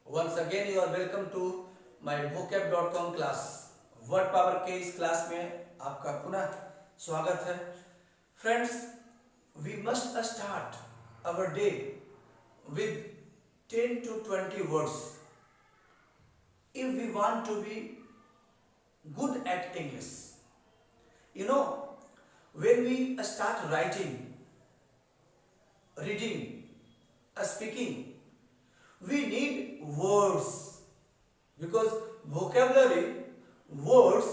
Once again you are welcome to my vocab.com class. Word power के इस class में आपका पुनः स्वागत है. Friends, we must start our day with 10 to 20 words if we want to be good at English. You know, when we start writing, reading, speaking, we need words because vocabulary words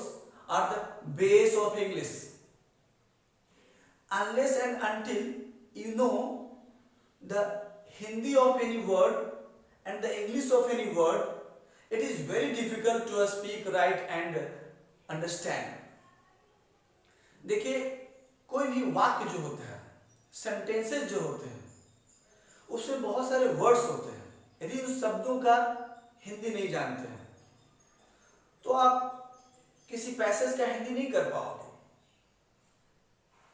are the base of English. Unless and until you know the Hindi of any word and the English of any word, it is very difficult to speak, write and understand. देखिए, कोई भी वाक्य जो होता है, sentences जो होते हैं, उसमें बहुत सारे वर्ड्स होते हैं. यदि उस शब्दों का हिंदी नहीं जानते हैं तो आप किसी पैसेज का हिंदी नहीं कर पाओगे.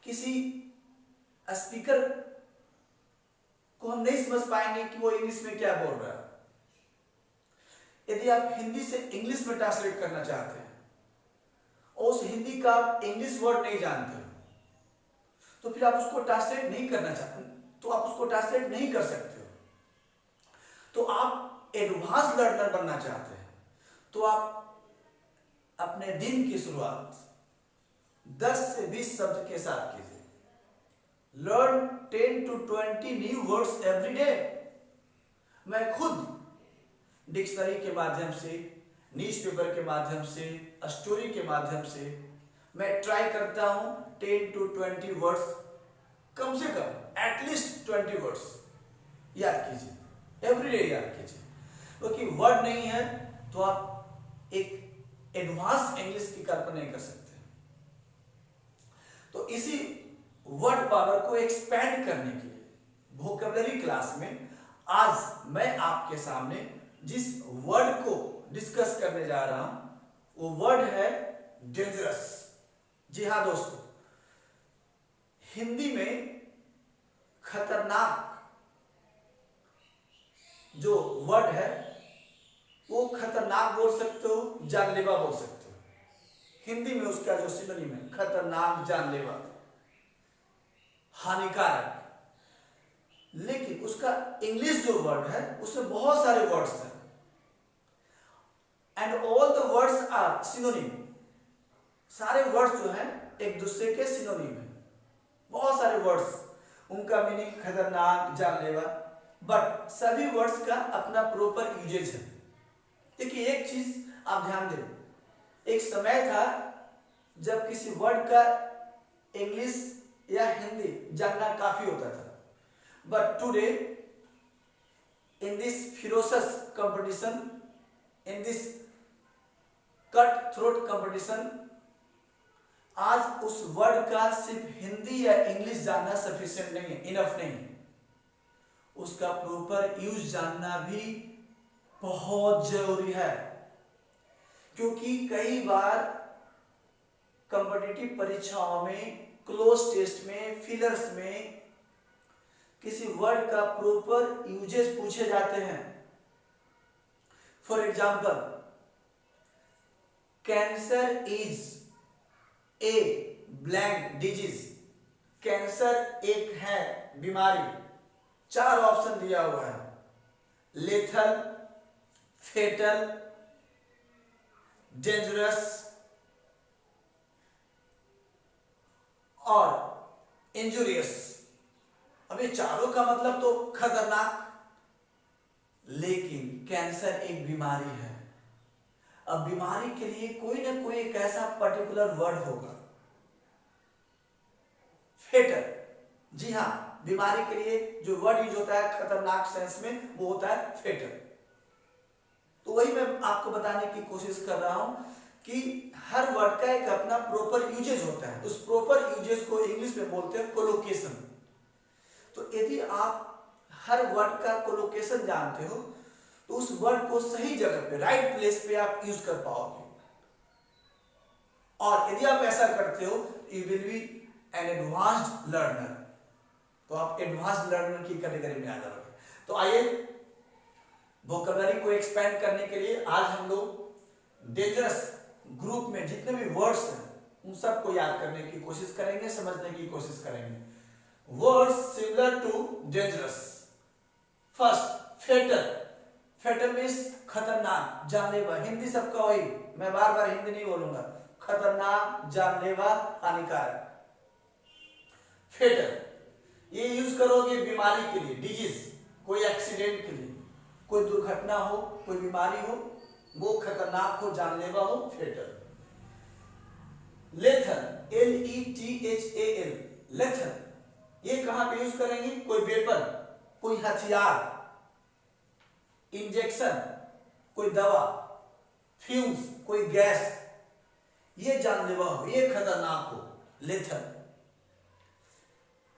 किसी स्पीकर को हम नहीं समझ पाएंगे कि वो इंग्लिश में क्या बोल रहा है. यदि आप हिंदी से इंग्लिश में ट्रांसलेट करना चाहते हैं और उस हिंदी का आप इंग्लिश वर्ड नहीं जानते हो तो फिर आप उसको ट्रांसलेट नहीं करना चाहते, तो आप उसको ट्रांसलेट नहीं कर सकते हो. तो आप एडवांस लर्नर बनना चाहते हैं तो आप अपने दिन की शुरुआत 10 से 20 शब्द के साथ कीजिए. Learn 10 to 20 new words every day. मैं खुद डिक्शनरी के माध्यम से, न्यूज़पेपर के माध्यम से, स्टोरी के माध्यम से मैं ट्राई करता हूं 10 to 20 वर्ड्स, कम से कम एटलीस्ट 20 वर्ड्स याद कीजिए, एवरीडे याद कीजिए. क्योंकि वर्ड नहीं है तो आप एक एडवांस इंग्लिश की कल्पना नहीं कर सकते. तो इसी वर्ड पावर को एक्सपेंड करने के लिए वोकैबुलरी क्लास में आज मैं आपके सामने जिस वर्ड को डिस्कस करने जा रहा हूं वो वर्ड है डेंजरस. जी हाँ दोस्तों, हिंदी में खतरनाक जो वर्ड है वो खतरनाक बोल सकते हो, जानलेवा बोल सकते हो. हिंदी में उसका जो सिनोनिम है खतरनाक, जानलेवा, हानिकारक. लेकिन उसका इंग्लिश जो वर्ड है उसमें बहुत सारे वर्ड्स हैं and all the words are synonym. सारे वर्ड्स जो हैं एक दूसरे के सिनोनिम है. बहुत सारे वर्ड्स, उनका मीनिंग खतरनाक, जानलेवा, बट सभी वर्ड्स का अपना प्रॉपर यूजेज है. देखिए एक चीज आप ध्यान दें, एक समय था जब किसी वर्ड का इंग्लिश या हिंदी जानना काफी होता था. But today in this ferocious competition, in this cut throat competition, आज उस वर्ड का सिर्फ हिंदी या इंग्लिश जानना सफिशिएंट नहीं है, इनफ नहीं है. उसका प्रॉपर यूज जानना भी बहुत जरूरी है. क्योंकि कई बार कॉम्पिटिटिव परीक्षाओं में, क्लोज टेस्ट में, फिलर्स में किसी वर्ड का प्रॉपर यूजेस पूछे जाते हैं. For example, cancer is a blank disease. Cancer एक है बीमारी. 4 ऑप्शन दिया हुआ है: लेथल, फेटल, डेंजरस और इंजुरियस. अब ये चारों का मतलब तो खतरनाक, लेकिन कैंसर एक बीमारी है. अब बीमारी के लिए कोई ना कोई एक ऐसा पर्टिकुलर वर्ड होगा. फेटल, जी हाँ, बीमारी के लिए जो वर्ड यूज होता है खतरनाक सेंस में वो होता है फेटल. तो वही मैं आपको बताने की कोशिश कर रहा हूं कि हर वर्ड का एक अपना प्रॉपर यूजेज होता है. उस प्रॉपर यूजेज को इंग्लिश में बोलते हैं कोलोकेशन. तो यदि आप हर वर्ड का कोलोकेशन जानते हो तो उस वर्ड को सही जगह पे, राइट प्लेस पे आप यूज कर पाओगे. और यदि आप ऐसा करते हो you will be N advanced learner. तो आप एडवांस लर्नर की कैटेगरी में आ जाओगे. तो आइए वोकैबुलरी को एक्सपेंड करने के लिए आज हम लोग डेंजरस ग्रुप में जितने भी वर्ड्स हैं उन सबको याद करने की कोशिश करेंगे, समझने की कोशिश करेंगे। Words similar to dangerous. First fatal. Fatal means खतरनाक, जानलेवा। हिंदी सबका वही, मैं बार बार हिंदी नहीं बोलूंगा। खतरनाक, जानलेवा, हानिकारक। फेटल ये यूज करोगे बीमारी के लिए, डिजीज, कोई एक्सीडेंट के लिए, कोई दुर्घटना हो, कोई बीमारी हो, वो खतरनाक हो, जानलेवा हो, फेटल। लेथल, LETHAL, लेथल ये कहां पे यूज करेंगे? कोई वेपन, कोई हथियार, इंजेक्शन, कोई दवा, फ्यूज, कोई गैस, ये जानलेवा हो, ये खतरनाक हो, lethal.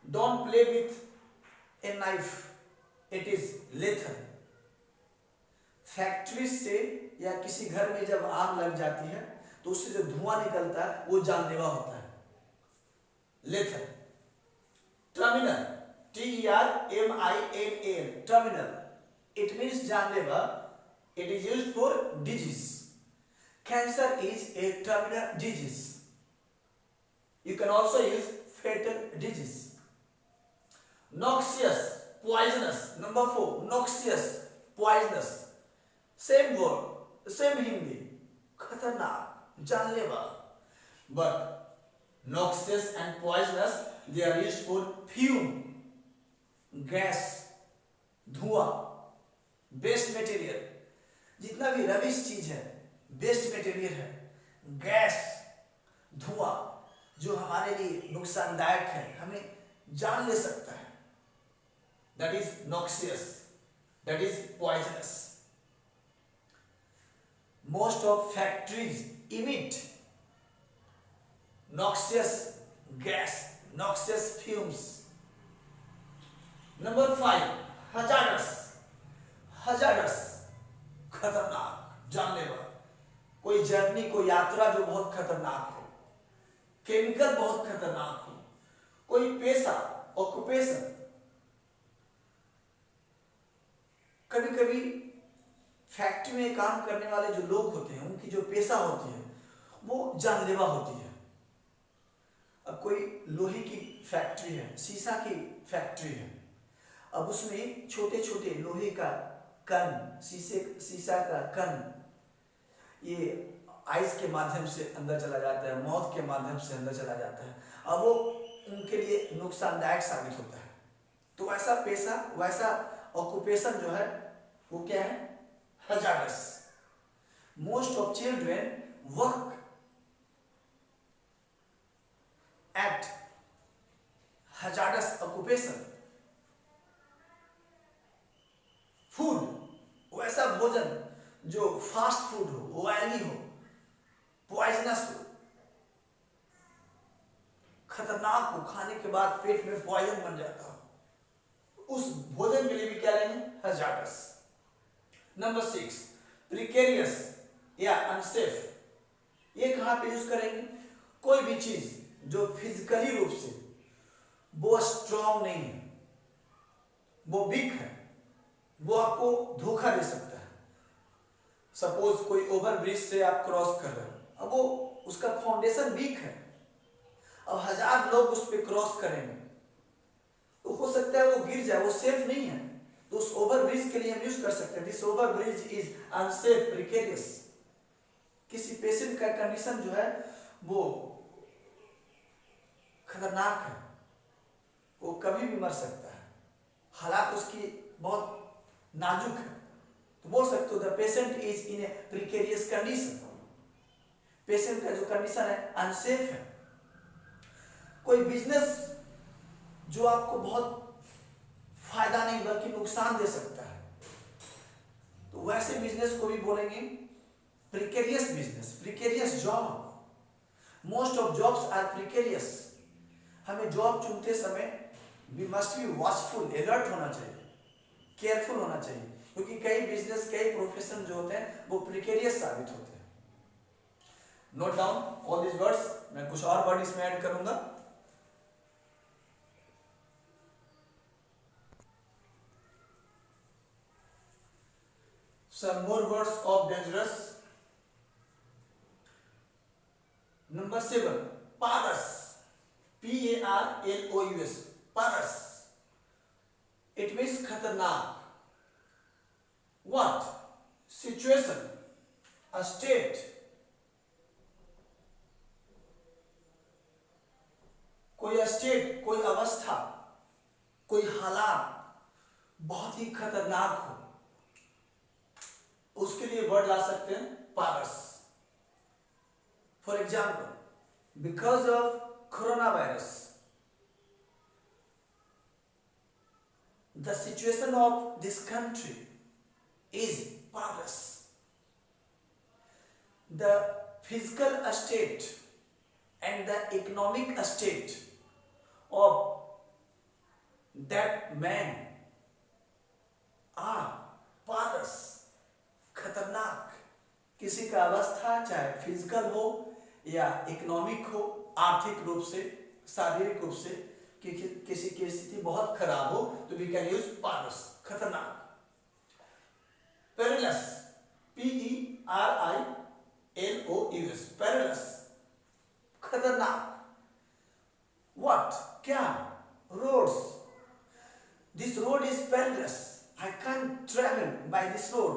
Don't play with a knife, it is lethal. Factory से या किसी घर में जब आग लग जाती है तो उससे जो धुआं निकलता है वो जानलेवा होता है, lethal. Terminal, TERMINAL, terminal, it means जानलेवा, it is used for disease. Cancer is a terminal disease. You can also use fatal disease. Noxious, poisonous. Number 4, noxious, poisonous. Same word, same Hindi. खतरनाक, जानलेवा. But noxious and poisonous, they are used for fume, gas, धुआं, waste material. जितना भी rubbish चीज है waste material है, gas, धुआं जो हमारे लिए नुकसानदायक है, हमें जान ले सकता है, that is noxious, that is poisonous. Most of factories emit noxious gas, noxious fumes. Number 5, hazardous. Hazardous, खतरनाक, जानलेवा। कोई जर्नी, कोई यात्रा जो बहुत खतरनाक हो, केमिकल बहुत खतरनाक हो, कोई पेशा, ऑक्यूपेशन। कभी कभी फैक्ट्री में काम करने वाले जो लोग होते हैं उनकी जो पेशा होती है वो जानलेवा होती है। अब कोई लोहे की फैक्ट्री है, शीशा की फैक्ट्री है, अब उसमें छोटे छोटे लोहे का कण, शीशा का कण, ये आइस के माध्यम से अंदर चला जाता है, मौत के माध्यम से अंदर चला जाता है, अब वो उनके लिए नुकसानदायक साबित होता है। तो वैसा पेशा, वैसा ऑक्यूपेशन जो है वो क्या है? Hazardous. Most of children work at hazardous occupation. Food, वैसा भोजन जो फास्ट फूड हो, ऑयली हो, पॉइजनस हो, खतरनाक हो, खाने के बाद पेट में पॉइजन बन जाता हो, उस भोजन के लिए भी क्या लेंगे? हजारस। नंबर 6, प्रिकेरियस या अनसेफ। ये कहां पे यूज करेंगे? कोई भी चीज जो फिजिकली रूप से वो स्ट्रॉन्ग नहीं है, वो वीक है, वो आपको धोखा दे सकता है। सपोज कोई ओवर ब्रिज से आप क्रॉस कर रहे हो, अब वो उसका फाउंडेशन वीक है, अब 1000 लोग उस पर क्रॉस करेंगे तो हो सकता है वो गिर जाए, वो सेफ नहीं है। तो उस ओवर ब्रिज के लिए हम यूज कर सकते हैं, this over bridge is unsafe, precarious. किसी पेशेंट का कंडीशन जो है वो खतरनाक है, वो कभी भी मर सकता है, हालात उसकी बहुत नाजुक है, तो बोल सकते हो the patient is in A precarious condition. Patient का जो कंडीशन है अनसेफ है। कोई बिजनेस जो आपको बहुत फायदा नहीं बल्कि नुकसान दे सकता है, तो वैसे बिजनेस को भी बोलेंगे precarious business, precarious job. Most of jobs are precarious. हमें जॉब चुनते समय we must be watchful, alert होना चाहिए, केयरफुल होना चाहिए, क्योंकि कई बिजनेस, कई प्रोफेशन जो होते हैं वो प्रिकेरियस साबित होते हैं। Note down all this words. मैं कुछ और वर्ड इसमें ऐड करूंगा। some more words of dangerous. Number 7, parous. Parlous. Parous. It means खतरनाक. What? Situation, a state, कोई स्टेट, कोई अवस्था, कोई हालात बहुत ही खतरनाक हो, उसके लिए वर्ड ला सकते हैं parlous. For example, because of corona virus the situation of this country is parlous. The physical state and the economic state of that man are parlous. खतरनाक. किसी का अवस्था चाहे फिजिकल हो या इकोनॉमिक हो, आर्थिक रूप से, शारीरिक रूप से, किसी की स्थिति बहुत खराब हो तो वी कैन यूज parlous, खतरनाक. Perilous, Perilous, perilous, खतरनाक. What? क्या? Roads. This road is perilous. I can't travel by this road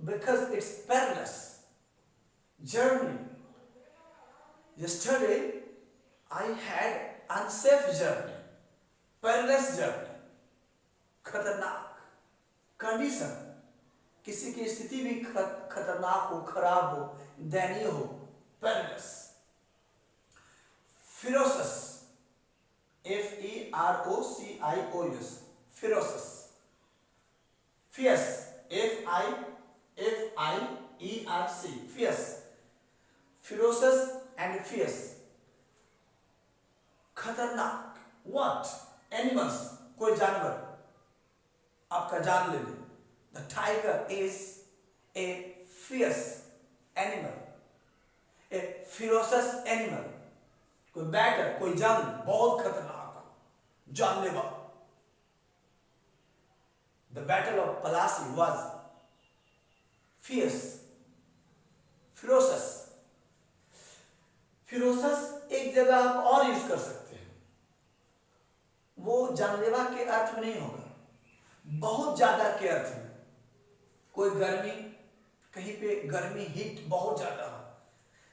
because it's perilous. Journey. Yesterday I had unsafe journey. Perilous journey. खतरनाक. Condition. किसी की स्थिति भी खतरनाक हो, खराब हो, दयनीय हो, perilous. फिरोसस, Ferocious, फिरोसस. Fierce, Fierce, fierce. फिरोसस and fierce, खतरनाक. व्हाट? एनिमल्स, कोई जानवर आपका जान ले ले. The tiger is a fierce animal, a ferocious animal. कोई बैटल, कोई जंग बहुत खतरनाक, जानलेवा. The battle of Plassey was fierce, ferocious. ferocious एक जगह आप और यूज कर सकते हैं. वो जानलेवा के अर्थ में नहीं होगा, बहुत ज्यादा के अर्थ में. कोई गर्मी, कहीं पे गर्मी हीट बहुत ज्यादा है,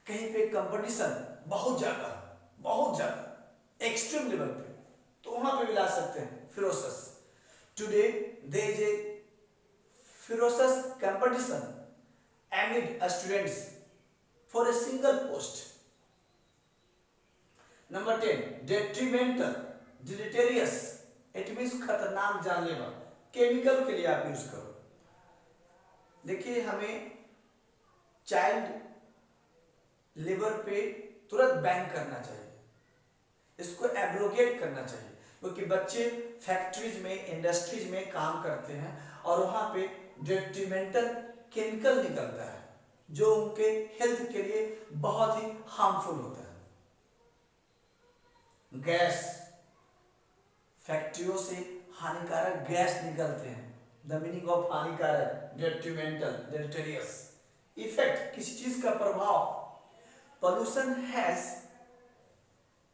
कहीं पे कंपटीशन बहुत ज्यादा, एक्सट्रीम लेवल पे, तो वहां पे भी ला सकते हैं ferocious. Today there is a ferocious competition amid students for a single post. Number 10, detrimental, deleterious. It means खतरनाक, जानलेवा. केमिकल के लिए आप यूज करो. देखिए, हमें चाइल्ड लेबर पे तुरंत बैन करना चाहिए, इसको एब्रोगेट करना चाहिए, क्योंकि बच्चे फैक्ट्रीज में, इंडस्ट्रीज में काम करते हैं और वहां पे डेट्रीमेंटल केमिकल निकलता है जो उनके हेल्थ के लिए बहुत ही हार्मफुल होता है. गैस, फैक्ट्रियों से हानिकारक गैस निकलते हैं. द मीनिंग ऑफ हानिकारक, डेट्रीमेंटल, डेलेटेरियस. इफेक्ट, किसी चीज का प्रभाव. pollution has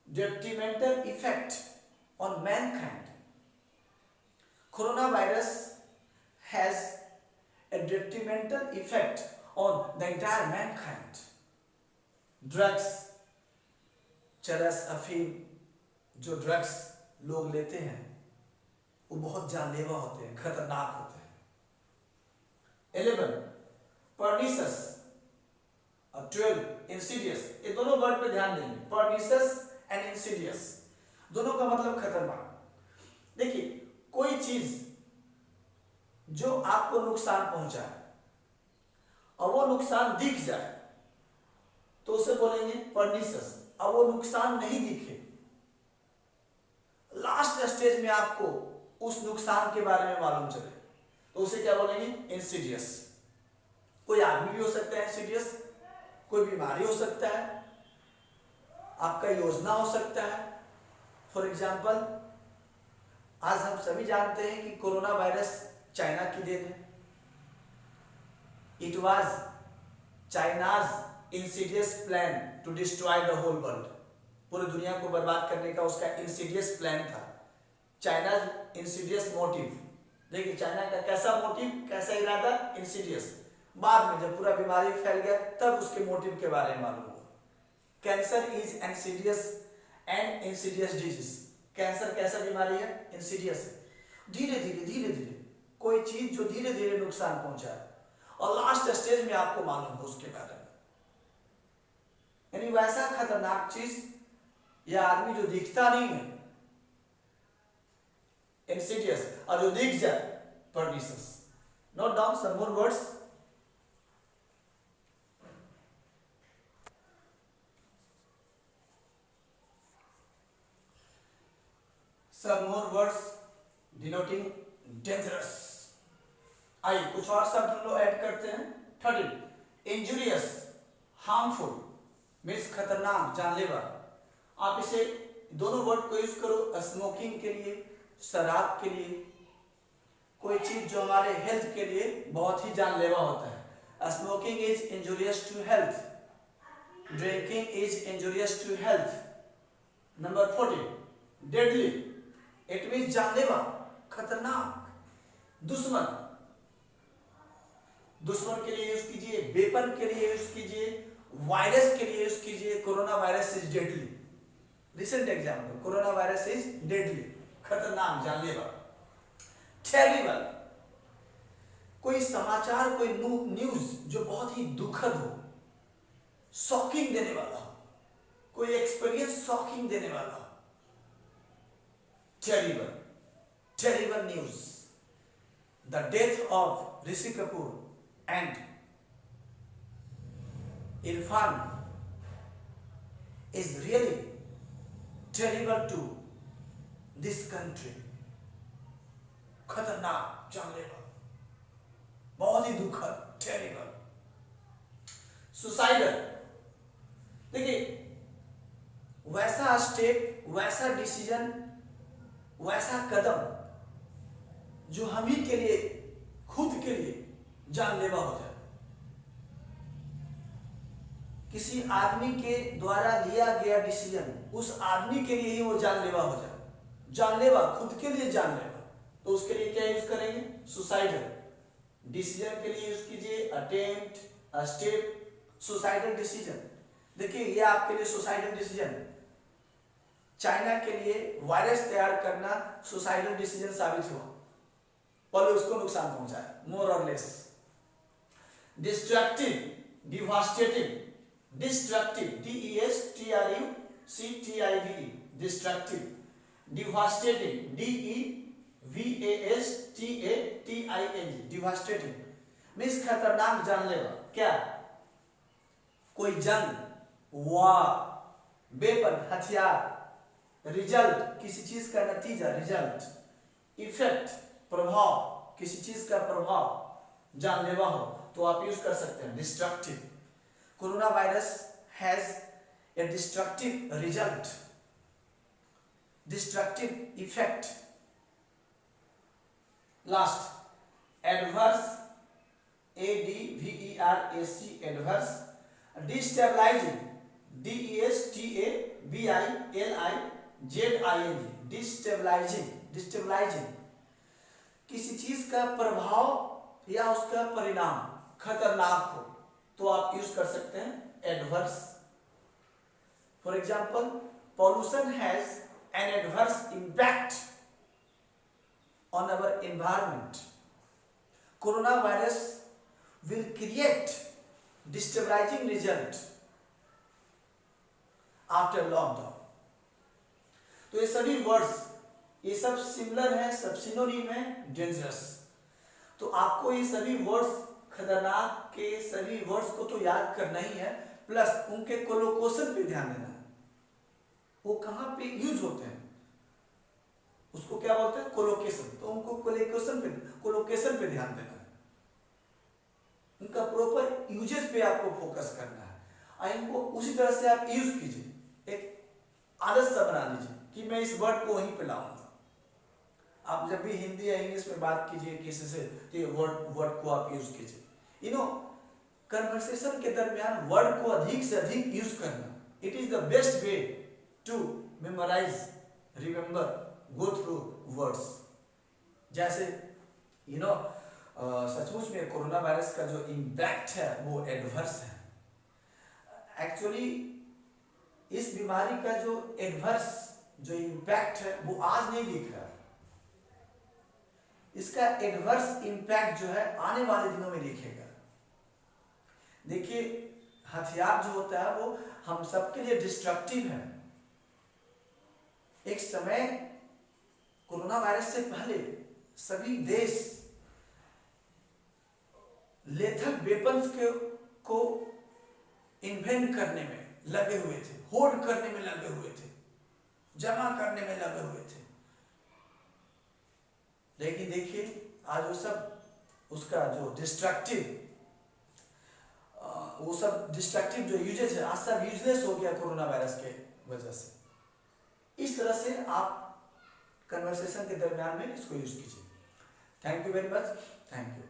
detrimental effect on mankind. Coronavirus has a detrimental effect on the entire mankind. Drugs, चरस, अफीम, जो ड्रग्स लोग लेते हैं वो बहुत जानलेवा होते हैं, खतरनाक होते हैं. 11, pernicious और 12, insidious. ये दोनों वर्ड पे ध्यान देंगे. pernicious एंड insidious, दोनों का मतलब खतरनाक. देखिए, कोई चीज जो आपको नुकसान पहुंचाए और वो नुकसान दिख जाए तो उसे बोलेंगे pernicious. अब वो नुकसान नहीं दिखे, लास्ट स्टेज में आपको उस नुकसान के बारे में मालूम चले तो उसे क्या बोलेंगे? इंसीडियस. कोई आदमी भी हो सकता है इंसीडियस, कोई बीमारी हो सकता है, आपका योजना हो सकता है. फॉर एग्जाम्पल, आज हम सभी जानते हैं कि कोरोना वायरस चाइना की देन है. It was China's insidious plan to destroy the whole world. पूरी दुनिया को बर्बाद करने का उसका इंसीडियस प्लान था। चाइना इंसीडियस मोटिव, देखिए चाइना का कैसा मोटिव, कैसा इरादा, इंसीडियस। बाद में जब पूरा बीमारी फैल गया तब उसके मोटिव के बारे में मालूम हुआ। Cancer is Insidious and Insidious disease. Cancer कैसा बीमारी है, इंसीडियस है। धीरे धीरे कोई चीज जो धीरे धीरे नुकसान पहुंचाए और लास्ट स्टेज में आपको मालूम हो उसके बारे में। यानी वैसा खतरनाक चीज या आदमी जो दिखता नहीं है इंसीडियस, और जो दिख जाए pernicious. Note down some more words. Some more words denoting dangerous। आइए कुछ और शब्द हम लोग ऐड करते हैं। 13 इंजूरियस, हार्मफुल मीन्स खतरनाक, जानलेवा। आप इसे दोनों वर्ड को यूज करो स्मोकिंग के लिए, शराब के लिए, कोई चीज जो हमारे हेल्थ के लिए बहुत ही जानलेवा होता है। Smoking is injurious to health, drinking is injurious to health. Number 14 deadly, it means जानलेवा, खतरनाक। दुश्मन, दुश्मन के लिए यूज कीजिए, वेपन के लिए यूज कीजिए, वायरस के लिए यूज कीजिए। Corona virus is deadly, recent example, corona virus is deadly, खतरनाक, जानलेवा। टेरिबल, कोई समाचार, कोई न्यूज जो बहुत ही दुखद हो, शॉकिंग देने वाला हो, कोई एक्सपीरियंस शॉकिंग देने वाला हो। Terrible, terrible news. The death of Rishi Kapoor and Irfan is really terrible to this country। खतरनाक, जानलेवा, बहुत ही दुखद, टेरिबल। सुसाइडल, देखिए वैसा स्टेप, वैसा डिसीजन, वैसा कदम जो हम ही के लिए, खुद के लिए जानलेवा हो जाए। किसी आदमी के द्वारा लिया गया डिसीजन उस आदमी के लिए ही वो जानलेवा हो जाए। जानलेवा, खुद के लिए जानलेवा, तो उसके लिए क्या यूज करेंगे, सुसाइडल। डिसीजन के लिए यूज कीजिए अटेम्प्ट, स्टेप, सुसाइडल डिसीजन। देखिए ये आपके लिए सुसाइडल डिसीजन, चाइना के लिए वायरस तैयार करना सुसाइडल डिसीजन साबित हुआ, पहले उसको नुकसान पहुंचाया, मोर और less. Destructive, devastative, destructive, DESTRUCTIVE, destructive. Devastating, DEVASTATING, devastating means खतरनाक, जानलेवा। क्या, कोई जंग, वार, वेपन, हथियार। रिजल्ट, किसी चीज का नतीजा, रिजल्ट। इफेक्ट, प्रभाव, किसी चीज का प्रभाव जानलेवा हो तो आप यूज कर सकते हैं destructive. Corona virus has a destructive result, destructive effect. Last, adverse, ADVERAC, adverse. Destabilizing, DESTABILIZING, destabilizing, destabilizing, किसी चीज का प्रभाव या उसका परिणाम खतरनाक हो तो आप यूज कर सकते हैं adverse. For example, pollution has an adverse impact on our environment. Corona virus will create destabilizing result after lockdown. तो ये सभी वर्ड्स, ये सब सिमिलर है, सब सिनोनिम है डेंजरस। तो आपको ये सभी वर्ड्स, खतरनाक के सभी वर्ड्स को तो याद करना ही है, प्लस उनके कोलोकेशन पे ध्यान देना है, वो कहां पे यूज होते हैं, उसको क्या बोलते हैं, कोलोकेशन। तो उनको कोलोकेशन पे ध्यान देना है, उनका प्रॉपर यूजेस पे आपको फोकस करना है, और इनको उसी तरह से आप यूज कीजिए। एक आदत सा बना लीजिए कि मैं इस वर्ड को वहीं पे लाऊंगा। आप जब भी हिंदी या इंग्लिश में बात कीजिए किसी से, तो ये वर्ड को आप यूज कीजिए। कन्वर्सेशन के दरमियान वर्ड को अधिक से अधिक यूज करना। It is the best way to memorize, remember, go through words. जैसे सचमुच में कोरोना वायरस का जो इम्पैक्ट है वो एडवर्स है। एक्चुअली इस बीमारी का जो एडवर्स जो इम्पैक्ट है वो आज नहीं दिख रहा है। इसका एडवर्स इम्पैक्ट जो है आने वाले दिनों में दिखेगा। देखिए, हथियार जो होता है वो हम सबके लिए डिस्ट्रक्टिव है। एक समय कोरोना वायरस से पहले सभी देश लेथल वेपन्स को इन्वेंट करने में लगे हुए थे, होर्ड करने में लगे हुए थे, जमा करने में लगे हुए थे। लेकिन देखिए आज वो सब, उसका जो डिस्ट्रक्टिव जो यूजेज है आज सब यूजलेस हो गया कोरोना वायरस के वजह से। इस तरह से आप कन्वर्सेशन के दरमियान में इसको यूज कीजिए। Thank you very much. Thank you.